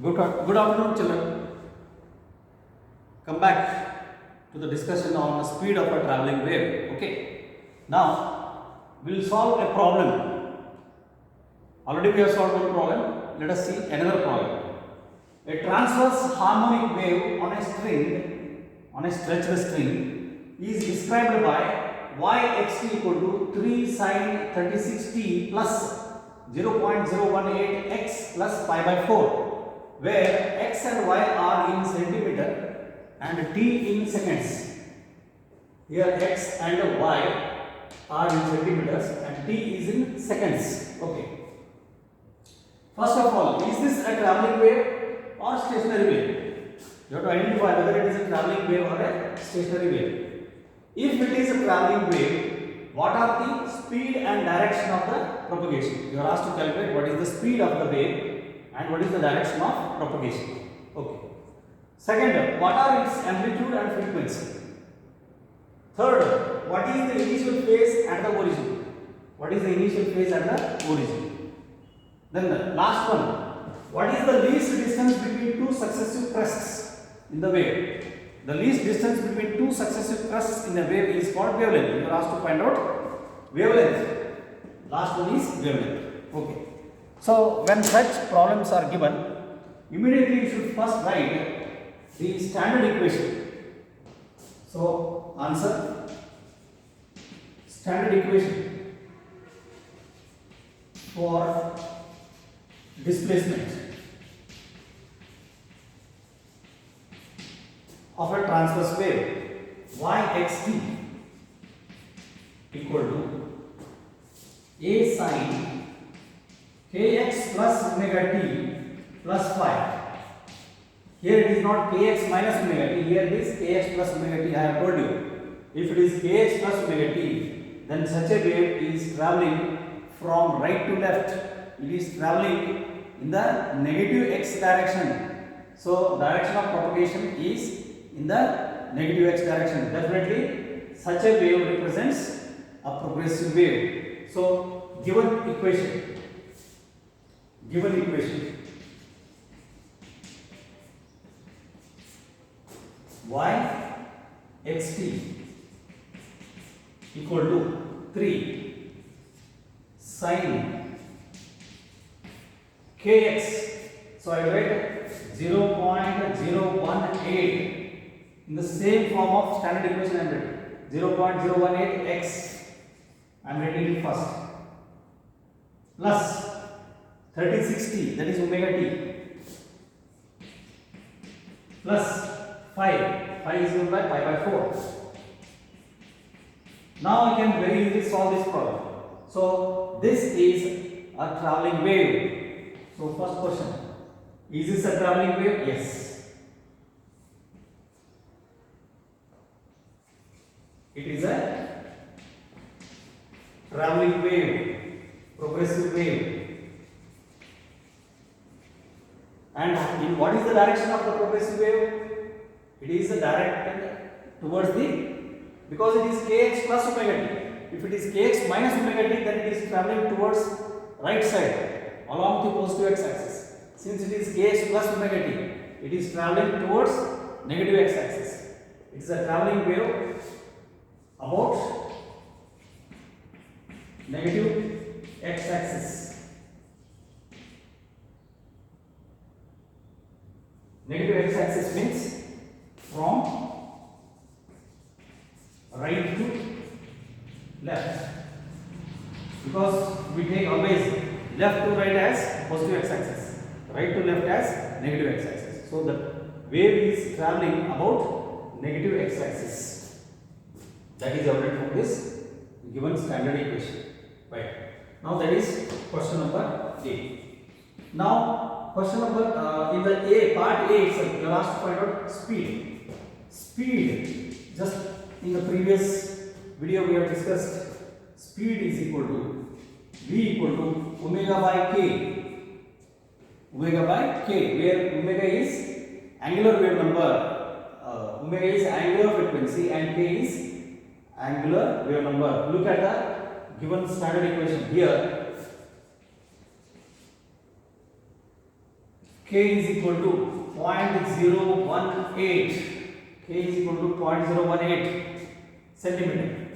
Good afternoon, children. Come back to the discussion on the speed of a traveling wave. Okay. Now, we will solve a problem. Already we have solved one problem. Let us see another problem. A transverse harmonic wave on a string, on a stretched string, is described by yxt equal to 3 sine 36t plus 0.018 x plus pi by 4, where x and y are in centimeter and t in seconds. Here x and y are in centimeters and t is in seconds. Okay. First of all, is this a traveling wave or stationary wave? You have to identify whether it is a traveling wave or a stationary wave. If it is a traveling wave, what are the speed and direction of the propagation? You are asked to calculate what is the speed of the wave and what is the direction of propagation. Okay. Second, what are its amplitude and frequency? Third, what is the initial phase and the origin? What is the initial phase and the origin? Then the last one, what is the least distance between two successive crests in the wave? The least distance between two successive crests in a wave is called wavelength. You are asked to find out wavelength. Last one is wavelength. Okay. So when such problems are given, immediately you should first write the standard equation. So answer standard equation for displacement of a transverse wave yxt equal to a sine kx plus omega t plus phi. Here it is not kx minus omega t, here it is kx plus omega t. I have told you, if it is kx plus omega t, then such a wave is traveling from right to left. It is traveling in the negative x direction. So direction of propagation is in the negative x direction. Definitely such a wave represents a progressive wave. So given equation y xt equal to 3 sine kx. So I write 0.018 in the same form of standard equation. I am writing 0.018 x. I am writing it first, plus 3060, that is omega t, plus phi is given by pi by 4. Now I can very easily solve this problem. So this is a traveling wave. So first question, is this a traveling wave? Yes, it is a traveling wave, progressive wave. And in what is the direction of the progressive wave? It is directed towards the, because it is kx plus omega t. If it is kx minus omega t, then it is traveling towards right side along the positive x axis. Since it is kx plus omega t, it is traveling towards negative x axis. It is a traveling wave about negative x axis. Negative x axis means from right to left, because we take always left to right as positive x axis, right to left as negative x axis. So the wave is traveling about negative x axis. That is evident from this given standard equation. Right. Now that is question number A. Now question number in the A, part A itself, you are asked to find out speed. Speed, just in the previous video we have discussed, speed is equal to V equal to omega by k. Omega by k, where omega is angular wave number, omega is angular frequency and k is angular wave number. Look at the given standard equation here. K is equal to 0.018. K is equal to 0.018 centimeter,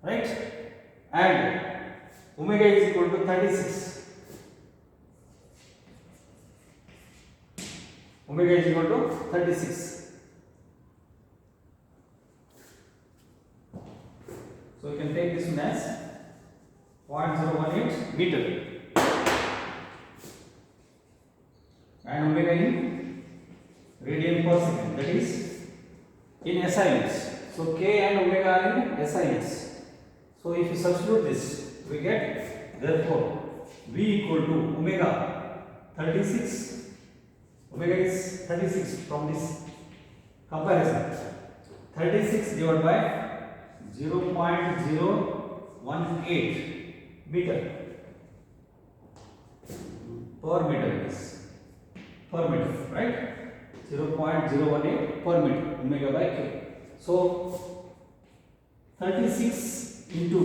right? And omega is equal to 36. Omega is equal to 36. So you can take this one as 0.018 meter. And omega in radian per second, that is in SI units. So K and omega are in SI units. So if you substitute this, we get therefore V equal to omega 36. Omega is 36 from this comparison. 36 divided by 0.018 meter per meter it is. Per meter, right? 0.018 per meter, omega by K. So 36 into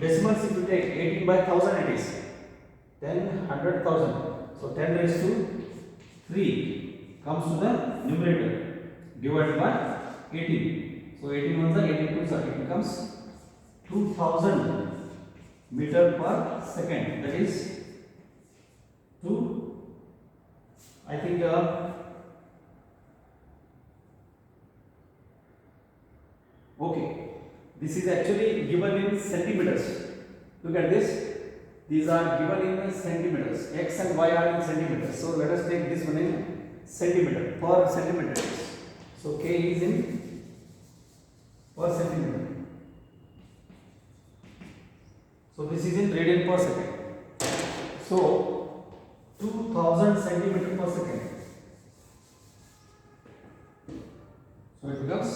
decimals, if you take 18 by 1000 it is 10 100,000. So 10 raised to 3 comes to the numerator divided by 18. So 18 ones are 18 twos are, it becomes 2000 meter per second. That is 2. I think okay, this is actually given in centimeters. Look at this. These are given in centimeters. X and Y are in centimeters. So let us take this one in centimeter, per centimeter. So K is in per centimeter. So this is in radian per second. So 2000 centimeter per second. So it becomes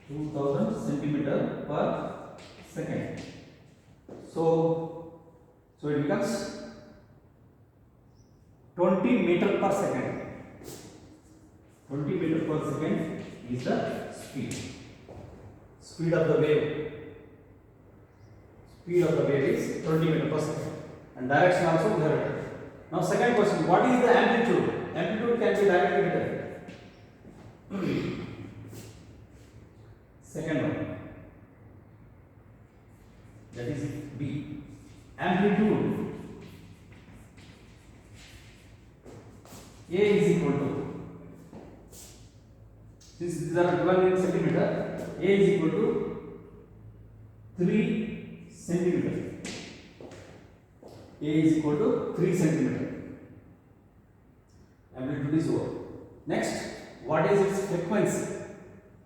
2000 centimeter per second. So it becomes 20 meter per second. 20 meter per second is the speed. Speed of the wave. Speed of the wave is 20 meter per second. And direction also we have written. Now second question, what is the amplitude? Amplitude can be directly written. Second one, that is B. Amplitude A is equal to, since these are given in centimeter, A is equal to 3 centimeter. A is equal to 3 centimeter. Amplitude is over. Next, what is its frequency?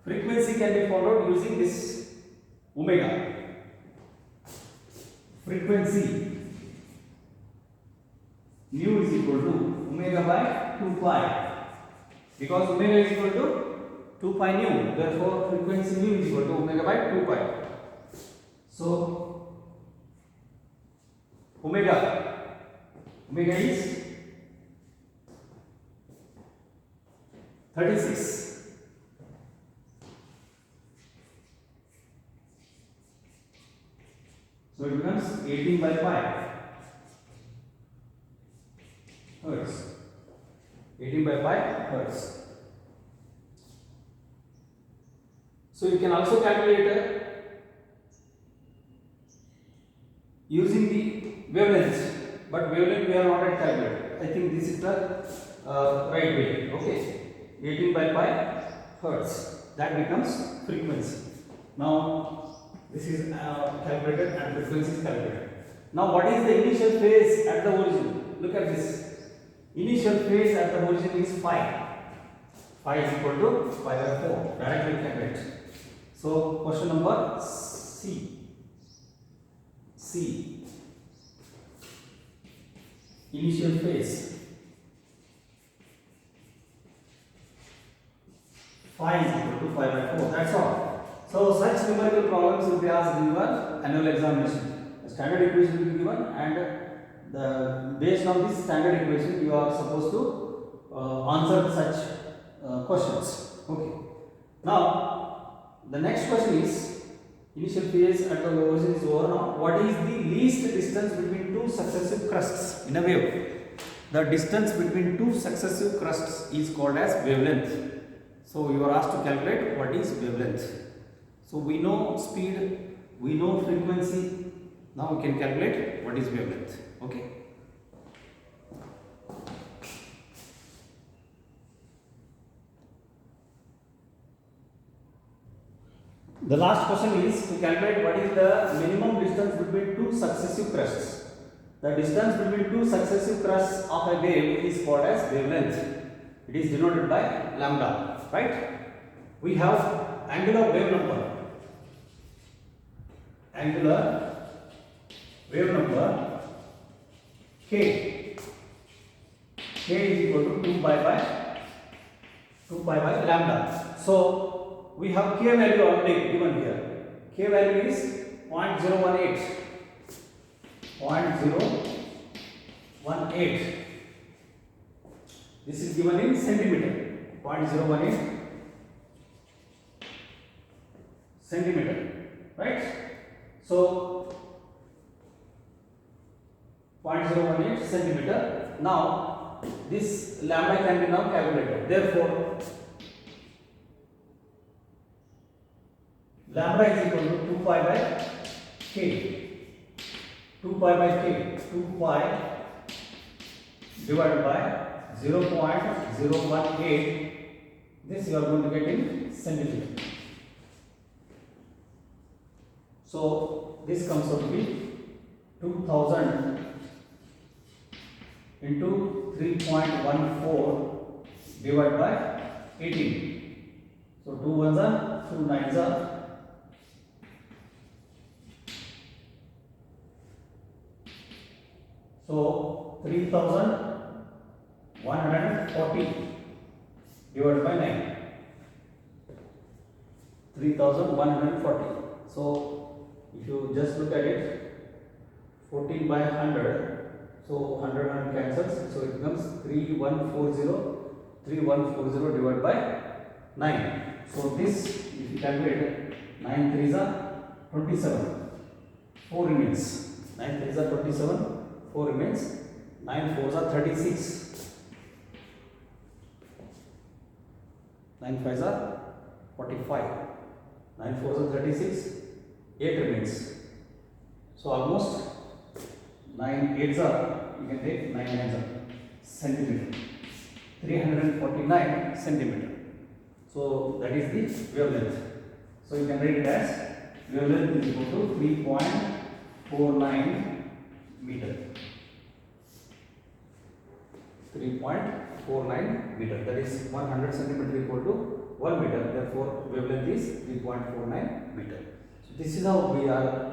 Frequency can be found out using this omega. Frequency mu is equal to omega by 2 pi. Because omega is equal to 2 pi nu, therefore frequency mu is equal to omega by 2 pi. So omega is 36. So it becomes 18 by 5 hertz. 18 by 5 hertz. So you can also calculate using the wavelengths, but wavelength we have not yet calculated. I think this is the right way. Okay, 18 by 5 hertz, that becomes frequency. Now this is calculated and frequency is calculated. Now what is the initial phase at the origin? Look at this. Initial phase at the origin is phi. Phi is equal to pi by 4. Directly calculate. So question number C. Initial phase. Phi is equal to pi by 4. That's all. So such numerical problems will be asked in your annual examination. A standard equation will be given, and based on this standard equation you are supposed to answer such questions. Okay. Now the next question is, Initial phase at the origin is over now. What is the least distance between two successive crusts in a wave? The distance between two successive crusts is called as wavelength. So you are asked to calculate what is wavelength. So we know speed, we know frequency. Now we can calculate what is wavelength. Okay. The last question is to calculate what is the minimum distance between two successive crests. The distance between two successive crests of a wave is called as wavelength. It is denoted by lambda, right? We have angular wave number. Angular wave number k. K is equal to 2 pi by lambda. So we have k value already given here. K value is 0.018. 0.018. This is given in centimeter. 0.018 centimeter. Right? So 0.018 centimeter. Now this lambda can be now calculated. Therefore, lambda is equal to 2 pi by k. 2 pi by k. 2 pi divided by 0.018. This you are going to get in centimeter. So this comes out to be 2000 into 3.14 divided by 18. So 2 ones are 2 nines are 3140 divided by 9. 3140. So if you just look at it, 14 by 100. So 100 cancels. So it becomes 3140 divided by 9. So this, if you calculate, 9 threes are 27. 4 remains. 9 threes are 27. 4 remains. 9 fours are 36. 9 fives are 45. 9 fours are 36. 8 remains. So almost 9 eights are, you can take 9 nines are centimeter. 349 centimeter. So that is the wavelength. So you can write it as wavelength is equal to 3.49 meter. 3.49 meter. That is 100 centimeter equal to 1 meter. Therefore, wavelength is 3.49 meter. So this is how we are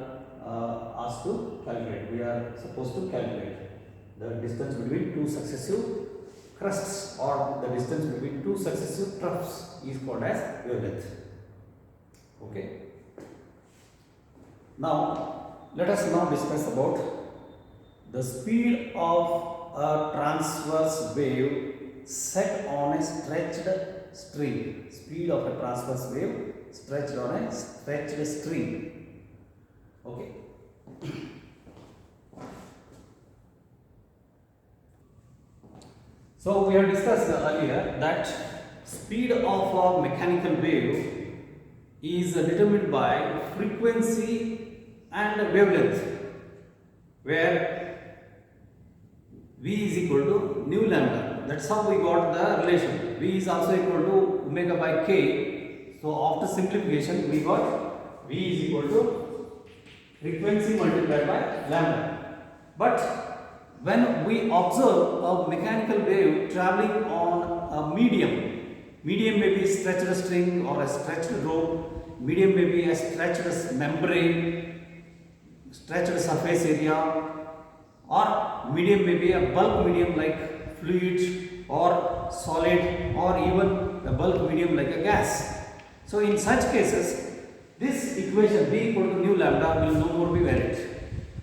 asked to calculate. We are supposed to calculate the distance between two successive crusts, or the distance between two successive troughs is called as wavelength. Okay. Now, let us now discuss about the speed of a transverse wave set on a stretched string. Speed of a transverse wave stretched on a stretched string. Okay. So we have discussed earlier that speed of a mechanical wave is determined by frequency and wavelength, where V is equal to nu lambda. That's how we got the relation. V is also equal to omega by k. So after simplification, we got V is equal to frequency multiplied by lambda. But when we observe a mechanical wave traveling on a medium may be a stretched string or a stretched rope, medium may be a stretched membrane, stretched surface area, or medium may be a bulk medium like fluid or solid, or even a bulk medium like a gas. So in such cases, this equation V equal to nu lambda will no more be valid.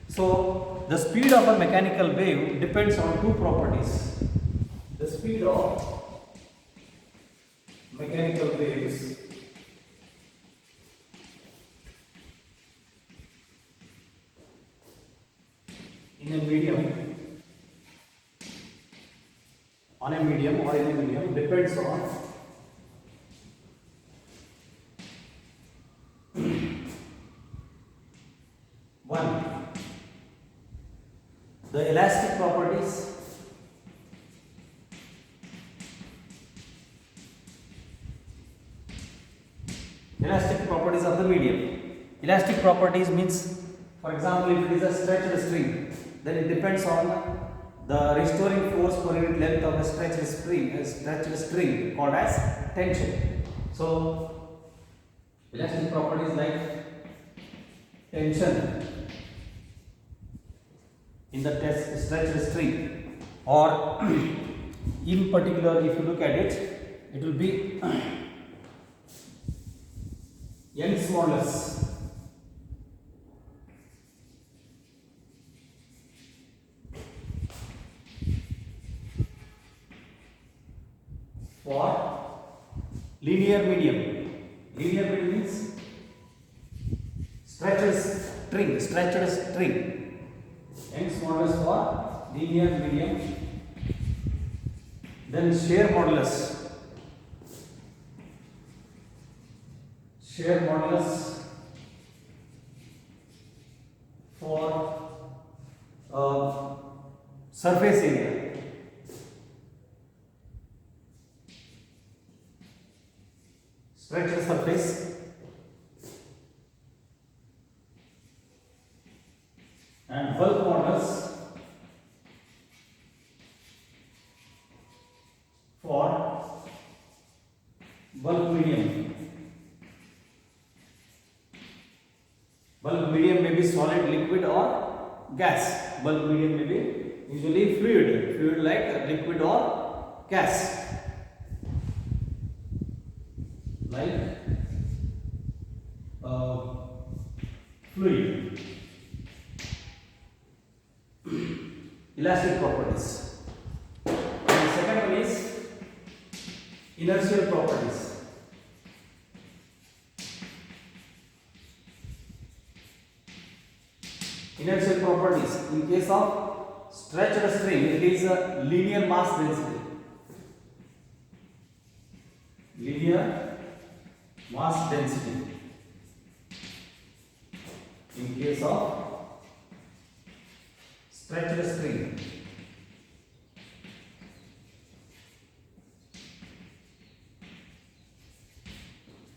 So the speed of a mechanical wave depends on two properties. The speed of mechanical waves in a medium, on a medium or in a medium depends on one, the elastic properties, elastic properties of the medium. Elastic properties means, for example, if it is a stretched string, then it depends on the restoring force per unit length of a stretched string called as tension. So, elastic properties like tension in the stretched string, or in particular, if you look at it, it will be Young's modulus. For linear medium. Linear medium means stretched string. Young's modulus for linear medium. Then shear modulus. Shear modulus for surface area. Stretched surface and bulk modulus for bulk medium. Bulk medium may be solid, liquid or gas. Bulk medium may be usually fluid like liquid or gas. Like fluid. Elastic properties. And the second one is inertial properties. Inertial properties. In case of stretched string, it is a linear mass density. Linear mass density. In case of stretched string.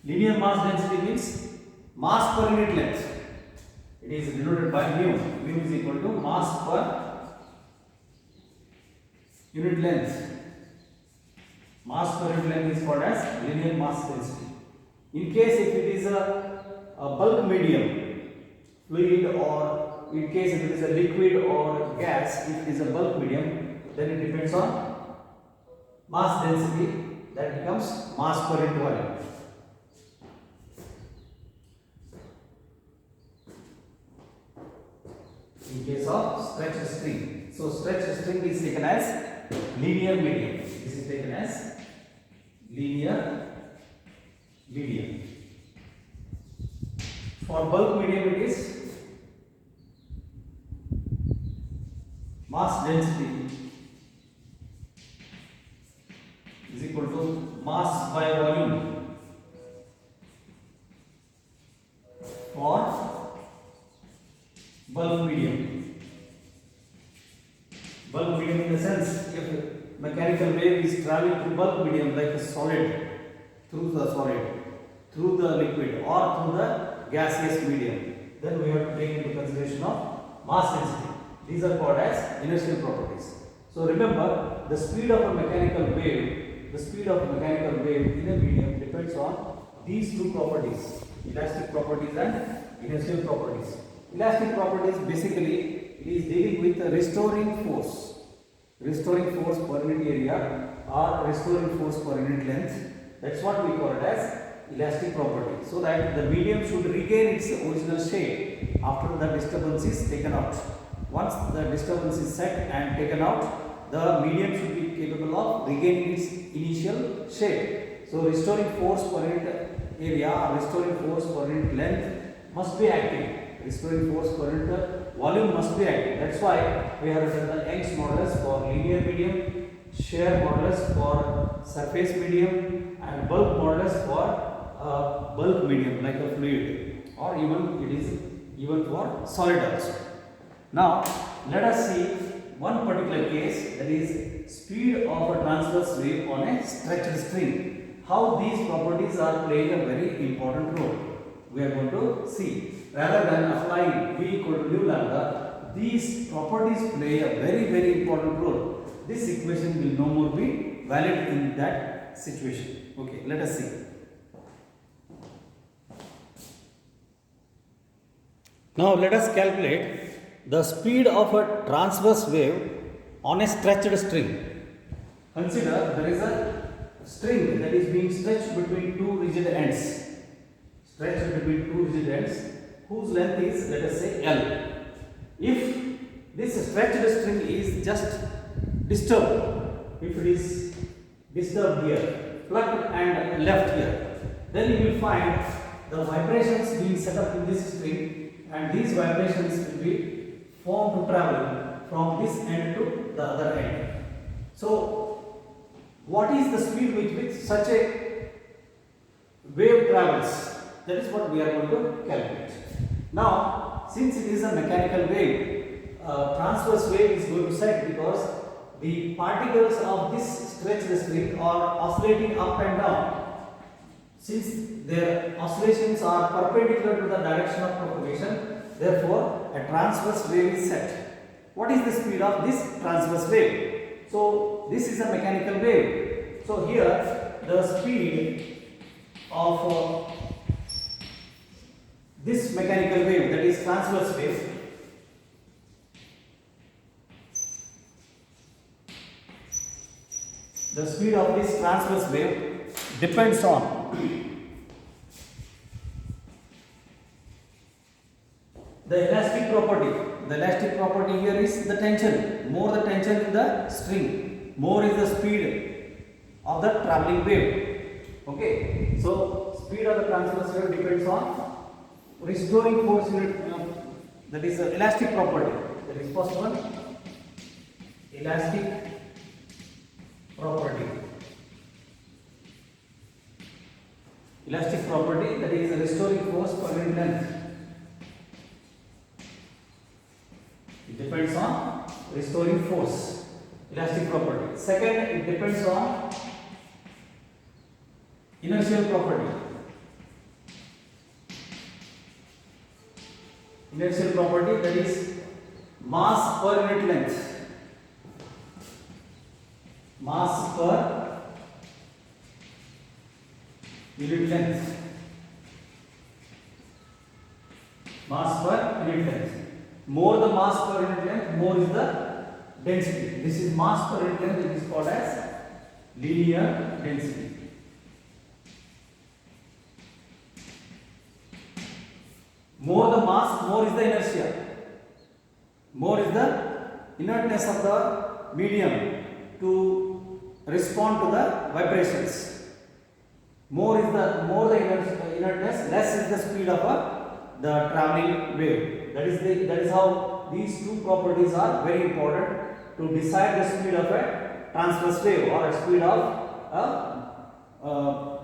Linear mass density means mass per unit length. It is denoted by mu. Mu is equal to mass per unit length. Mass per unit length is called as linear mass density. In case if it is a bulk medium, fluid, or in case if it is a liquid or gas, if it is a bulk medium, then it depends on mass density, that becomes mass per unit volume. In case of stretched string. So stretched string is taken as linear medium. This is taken as linear medium. For bulk medium it is mass density is equal to mass by volume. For bulk medium. Bulk medium in the sense, if mechanical wave is traveling through bulk medium like a solid, through the liquid or through the gaseous medium, then we have to take into consideration of mass density. These are called as inertial properties. So remember, the speed of a mechanical wave in a medium depends on these two properties, elastic properties and inertial properties. Elastic properties basically it is dealing with the restoring force per unit area or restoring force per unit length. That's what we call it as elastic property. So that the medium should regain its original shape after the disturbance is taken out. Once the disturbance is set and taken out, the medium should be capable of regaining its initial shape. So restoring force per unit area or restoring force per unit length must be active. Restoring force per unit volume must be active. That's why we have written the Young's modulus for linear medium, shear modulus for surface medium, and bulk modulus for bulk medium like a fluid, or even it is even for solid also. Now let us see one particular case, that is speed of a transverse wave on a stretched string. How these properties are playing a very important role, we are going to see. Rather than applying V equal to nu lambda, these properties play a very important role. This equation will no more be valid in that situation. Okay, let us see. Now let us calculate the speed of a transverse wave on a stretched string. Consider there is a string that is being stretched between two rigid ends. Stretched between two rigid ends whose length is, let us say, L. If this stretched string is just disturbed, if it is disturbed here, plucked and left here, then you will find the vibrations being set up in this string, and these vibrations will be formed to travel from this end to the other end. So, what is the speed with which such a wave travels? That is what we are going to calculate. Now, since it is a mechanical wave, transverse wave is going to set because the particles of this stretched string are oscillating up and down. Since their oscillations are perpendicular to the direction of propagation, therefore a transverse wave is set. What is the speed of this transverse wave? So, this is a mechanical wave. So, here the speed of this mechanical wave, that is transverse wave, the speed of this transverse wave depends on the elastic property. The elastic property here is the tension. More the tension in the string, more is the speed of the traveling wave. Okay, so speed of the transverse wave depends on restoring force unit, that is the elastic property. That is first one, elastic property. Elastic property, that is restoring force per unit length. It depends on restoring force, elastic property. Second, it depends on inertial property. Inertial property, that is mass per unit length. Mass per unit length. Mass per unit length. More the mass per unit length, more is the density. This is mass per unit length, it is called as linear density. More the mass, more is the inertia. More is the inertness of the medium to respond to the vibrations. More the inertness, less is the speed of the traveling wave. That is how these two properties are very important to decide the speed of a transverse wave or a speed of a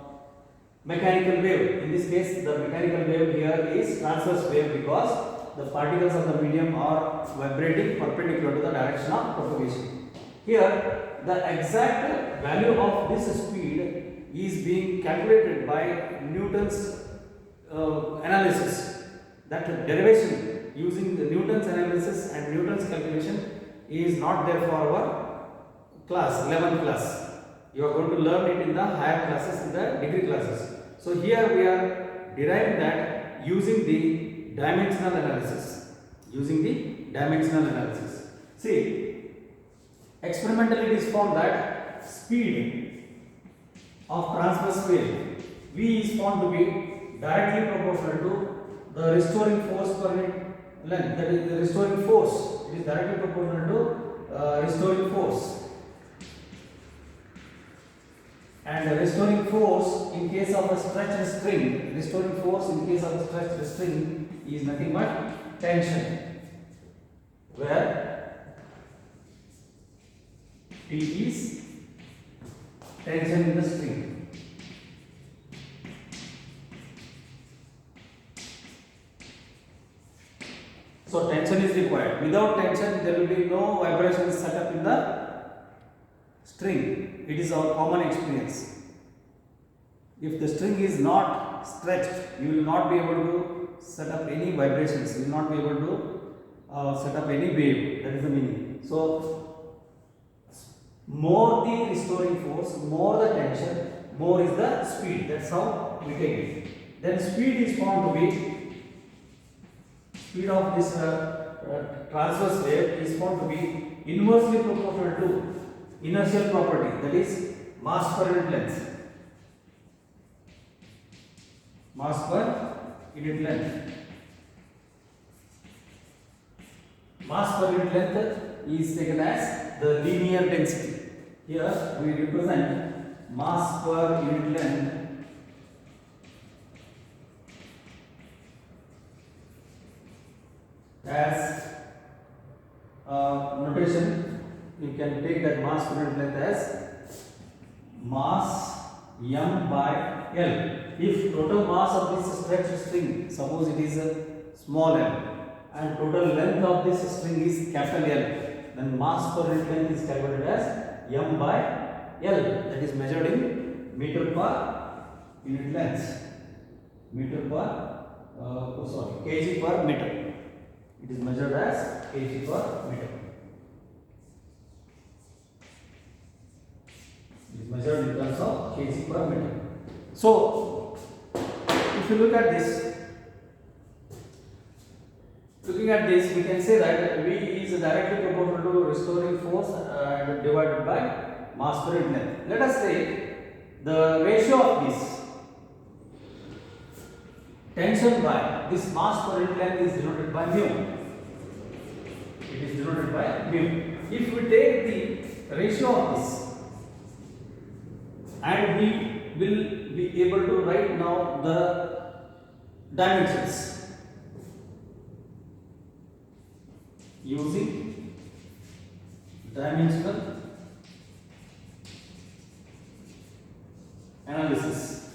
mechanical wave. In this case, the mechanical wave here is transverse wave because the particles of the medium are vibrating perpendicular to the direction of propagation. Here, the exact value of this speed is being calculated by Newton's analysis. That derivation using the Newton's analysis and Newton's calculation is not there for our class, 11th class. You are going to learn it in the higher classes, in the degree classes. So here we are deriving that using the dimensional analysis. Using the dimensional analysis. See, experimentally it is found that speed of transverse wave V is found to be directly proportional to the restoring force per unit length. That is the restoring force. It is directly proportional to restoring force. And the restoring force in case of a stretched string, restoring force in case of a stretched string is nothing but tension. where T is tension in the string. So tension is required. Without tension, there will be no vibrations set up in the string. It is our common experience. If the string is not stretched, you will not be able to set up any vibrations. You will not be able to set up any wave. That is the meaning. So more the restoring force, more the tension, more is the speed. That's how we take it. Then speed is found to be, speed of this transverse wave is found to be inversely proportional to inertial property, that is mass per unit length. Mass per unit length. Mass per unit length is taken as the linear density. Here we represent mass per unit length as notation. You can take that mass per unit length as mass m by L. If total mass of this stretched string, suppose it is a small m, and total length of this string is capital L, then mass per unit length is calculated as m by L, that is measured in meter per unit length. Kg per meter. It is measured as kg per meter. It is measured in terms of kg per meter. So, if you look at this, we can say that V is directly proportional to restoring force divided by mass per unit length. Let us say the ratio of this tension by this mass per unit length is denoted by mu. It is denoted by mu. If we take the ratio of this, and we will be able to write now the dimensions using dimensional analysis.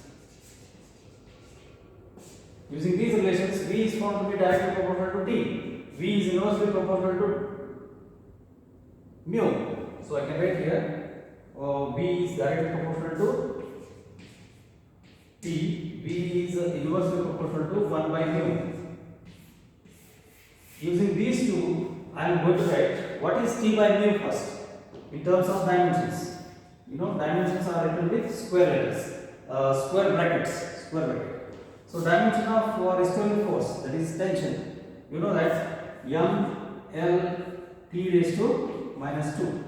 Using these relations, V is found to be directly proportional to T. V is inversely proportional to mu. So I can write here V is directly proportional to T. V is inversely proportional to 1 by mu. Using these two, I am going to write what is T by mu first in terms of dimensions. You know, dimensions are written with square letters, square brackets. So dimension of restoring force, that is tension. You know that m L T raised to minus 2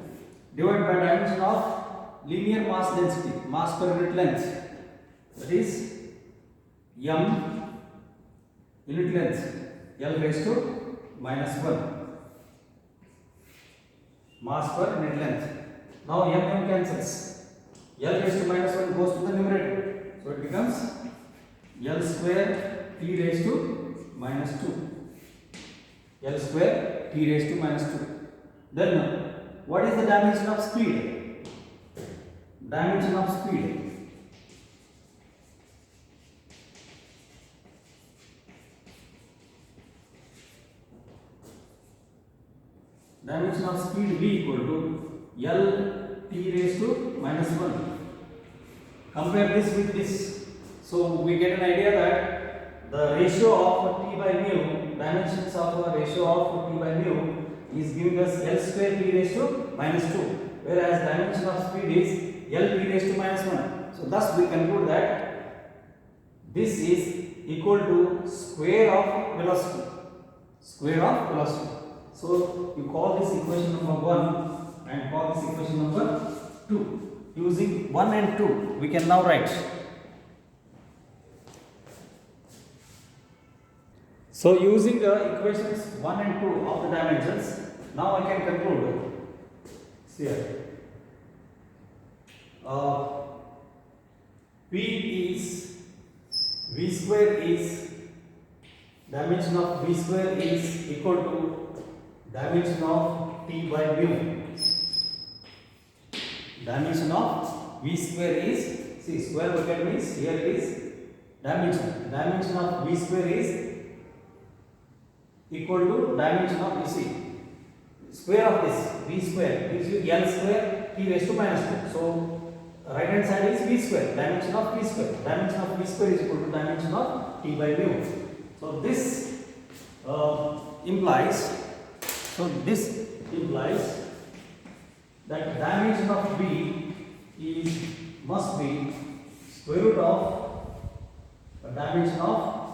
divided by dimension of linear mass density, mass per unit length, that is m unit length L raised to minus 1 mass per unit length. Now m cancels. L raised to minus 1 goes to the numerator. So it becomes L square T raised to minus 2. L square T raised to minus 2. Then what is the dimension of speed? Dimension of speed. Dimension of speed V equal to L T raised to minus 1. Compare this with this. So we get an idea that the ratio of T by mu, dimensions of a ratio of T by mu is giving us L square T raised to minus 2, whereas dimension of speed is L T raised to minus 1. So thus we conclude that this is equal to square of velocity. Square of velocity. So you call this equation number 1 and call this equation number 2. Using 1 and 2, we can now write. So using the equations 1 and 2 of the dimensions, now I can conclude. See here. V square is, dimension of V square is equal to dimension of T by mu. Dimension of V square is, see, square bracket means here it is dimension. Dimension of V square is equal to dimension of, you see, square of this V square gives you L square T raised to minus 2. So right hand side is V square, dimension of V square. Dimension of V square is equal to dimension of T by mu. So this implies that dimension of V is must be square root of the dimension of,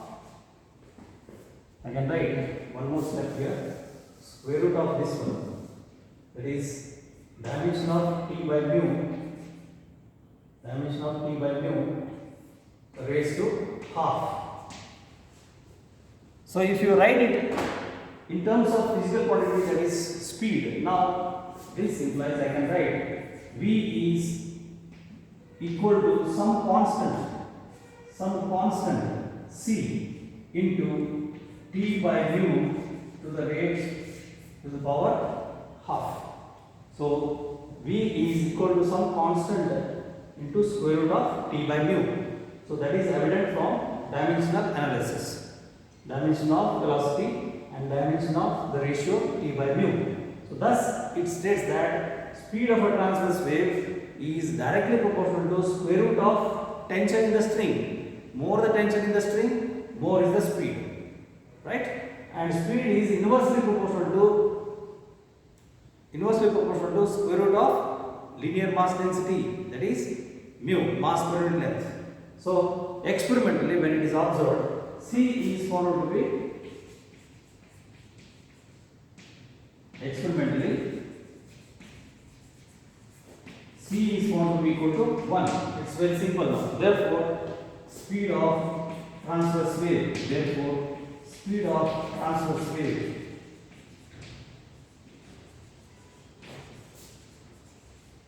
I can write one more step here, square root of this one, that is dimension of T by mu, dimension of T by mu raised to half. So if you write it in terms of physical quantity, that is speed, now this implies I can write V is equal to some constant C into T by mu to the raised to the power half. So V is equal to some constant into square root of T by mu. So that is evident from dimensional analysis. Dimension of velocity and dimension of the ratio T by mu. So thus it states that speed of a transverse wave is directly proportional to square root of tension in the string. More the tension in the string, more is the speed, right? And speed is inversely proportional to square root of linear mass density, that is mu, mass per unit length. So experimentally, when it is observed, C is found to be C is found to be equal to 1. It's very simple now. Therefore, speed of transverse wave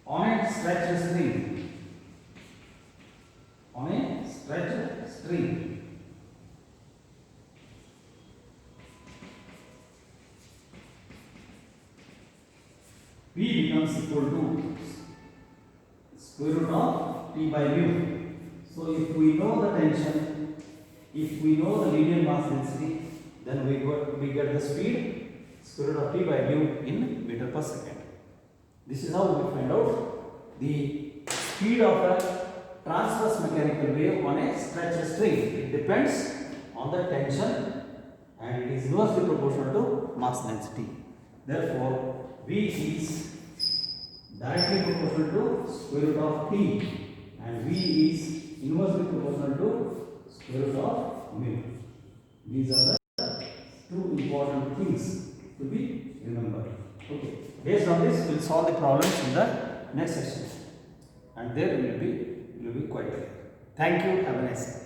on a stretched string V becomes equal to square root of T by mu. So if we know the tension, if we know the linear mass density, then we get the speed square root of T by mu in meter per second. This is how we find out the speed of a transverse mechanical wave on a stretched string. It depends on the tension and it is inversely proportional to mass density. Therefore, V is directly proportional to square root of T and V is inversely proportional to square root of mu. These are the two important things to be remembered. Okay. Based on this, we will solve the problems in the next session and there will be quite clear. Thank you. Have a nice day.